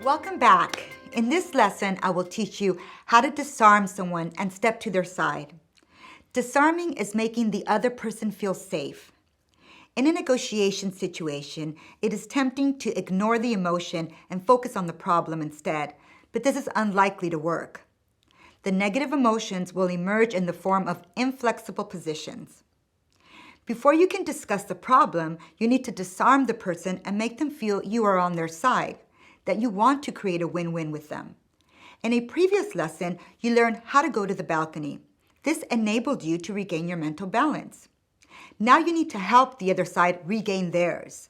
Welcome back. In this lesson, I will teach you how to disarm someone and step to their side. Disarming is making the other person feel safe. In a negotiation situation, it is tempting to ignore the emotion and focus on the problem instead, but this is unlikely to work. The negative emotions will emerge in the form of inflexible positions. Before you can discuss the problem, you need to disarm the person and make them feel you are on their side, that you want to create a win-win with them. In a previous lesson, you learned how to go to the balcony. This enabled you to regain your mental balance. Now you need to help the other side regain theirs.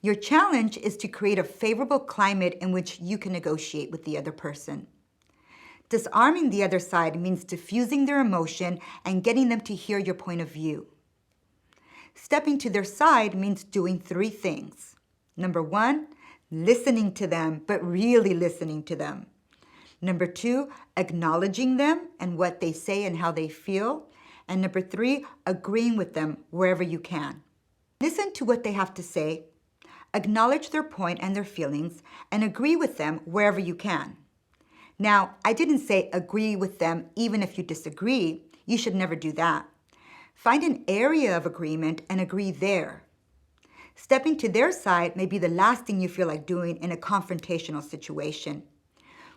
Your challenge is to create a favorable climate in which you can negotiate with the other person. Disarming the other side means diffusing their emotion and getting them to hear your point of view. Stepping to their side means doing 3 things. Number 1, listening to them, but really listening to them. Number 2, acknowledging them and what they say and how they feel. And number 3, agreeing with them wherever you can. Listen to what they have to say, acknowledge their point and their feelings, and agree with them wherever you can. Now, I didn't say agree with them even if you disagree. You should never do that. Find an area of agreement and agree there. Stepping to their side may be the last thing you feel like doing in a confrontational situation.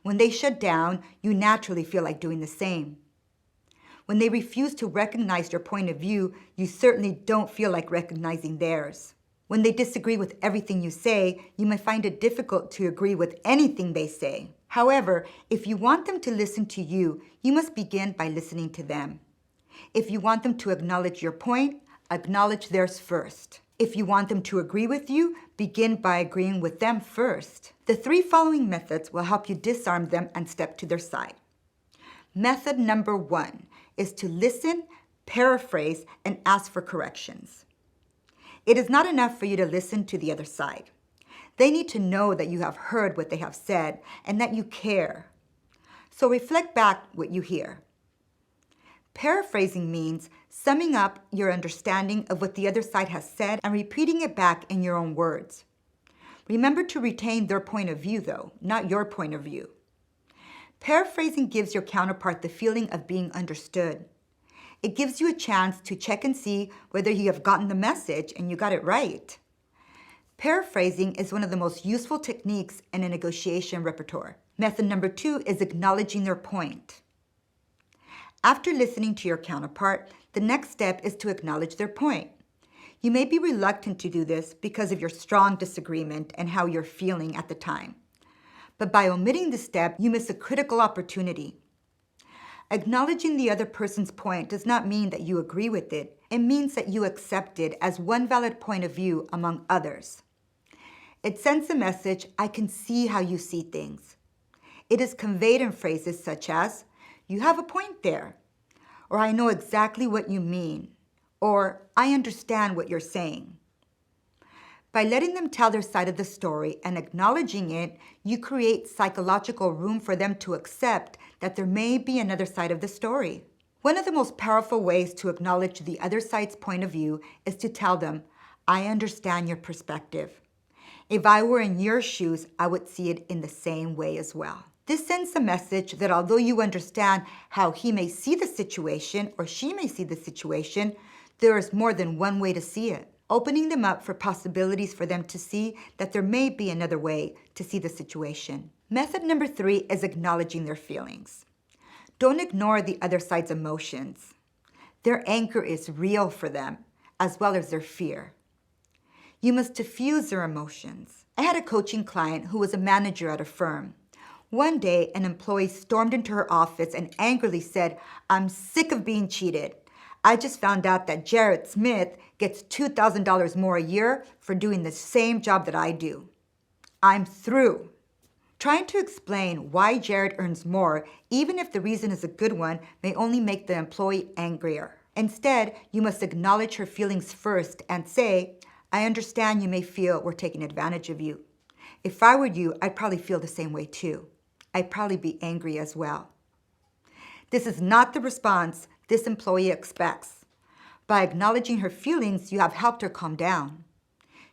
When they shut down, you naturally feel like doing the same. When they refuse to recognize your point of view, you certainly don't feel like recognizing theirs. When they disagree with everything you say, you may find it difficult to agree with anything they say. However, if you want them to listen to you, you must begin by listening to them. If you want them to acknowledge your point, acknowledge theirs first. If you want them to agree with you, begin by agreeing with them first. The 3 following methods will help you disarm them and step to their side. Method number 1 is to listen, paraphrase, and ask for corrections. It is not enough for you to listen to the other side. They need to know that you have heard what they have said and that you care. So reflect back what you hear. Paraphrasing means summing up your understanding of what the other side has said and repeating it back in your own words. Remember to retain their point of view, though, not your point of view. Paraphrasing gives your counterpart the feeling of being understood. It gives you a chance to check and see whether you have gotten the message and you got it right. Paraphrasing is one of the most useful techniques in a negotiation repertoire. Method number 2 is acknowledging their point. After listening to your counterpart, the next step is to acknowledge their point. You may be reluctant to do this because of your strong disagreement and how you're feeling at the time. But by omitting this step, you miss a critical opportunity. Acknowledging the other person's point does not mean that you agree with it. It means that you accept it as one valid point of view among others. It sends a message, I can see how you see things. It is conveyed in phrases such as, you have a point there, or I know exactly what you mean, or I understand what you're saying. By letting them tell their side of the story and acknowledging it, you create psychological room for them to accept that there may be another side of the story. One of the most powerful ways to acknowledge the other side's point of view is to tell them, I understand your perspective. If I were in your shoes, I would see it in the same way as well. This sends a message that although you understand how he may see the situation or she may see the situation, there is more than one way to see it. Opening them up for possibilities for them to see that there may be another way to see the situation. Method number 3 is acknowledging their feelings. Don't ignore the other side's emotions. Their anger is real for them, as well as their fear. You must diffuse their emotions. I had a coaching client who was a manager at a firm. One day, an employee stormed into her office and angrily said, I'm sick of being cheated. I just found out that Jared Smith gets $2,000 more a year for doing the same job that I do. I'm through. Trying to explain why Jared earns more, even if the reason is a good one, may only make the employee angrier. Instead, you must acknowledge her feelings first and say, I understand you may feel we're taking advantage of you. If I were you, I'd probably feel the same way too. I'd probably be angry as well. This is not the response this employee expects. By acknowledging her feelings, you have helped her calm down.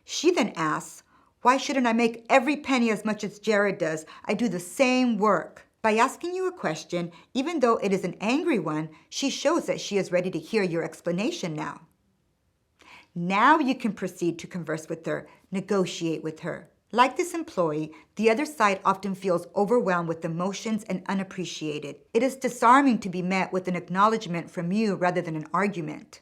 She then asks, Why shouldn't I make every penny as much as Jared does? I do the same work. By asking you a question, even though it is an angry one, she shows that she is ready to hear your explanation now. Now you can proceed to converse with her, negotiate with her. Like this employee, the other side often feels overwhelmed with emotions and unappreciated. It is disarming to be met with an acknowledgement from you rather than an argument.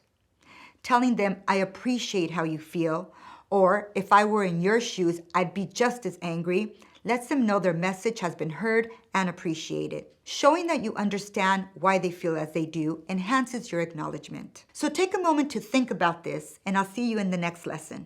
Telling them, I appreciate how you feel, or if I were in your shoes, I'd be just as angry, lets them know their message has been heard and appreciated. Showing that you understand why they feel as they do enhances your acknowledgement. So take a moment to think about this, and I'll see you in the next lesson.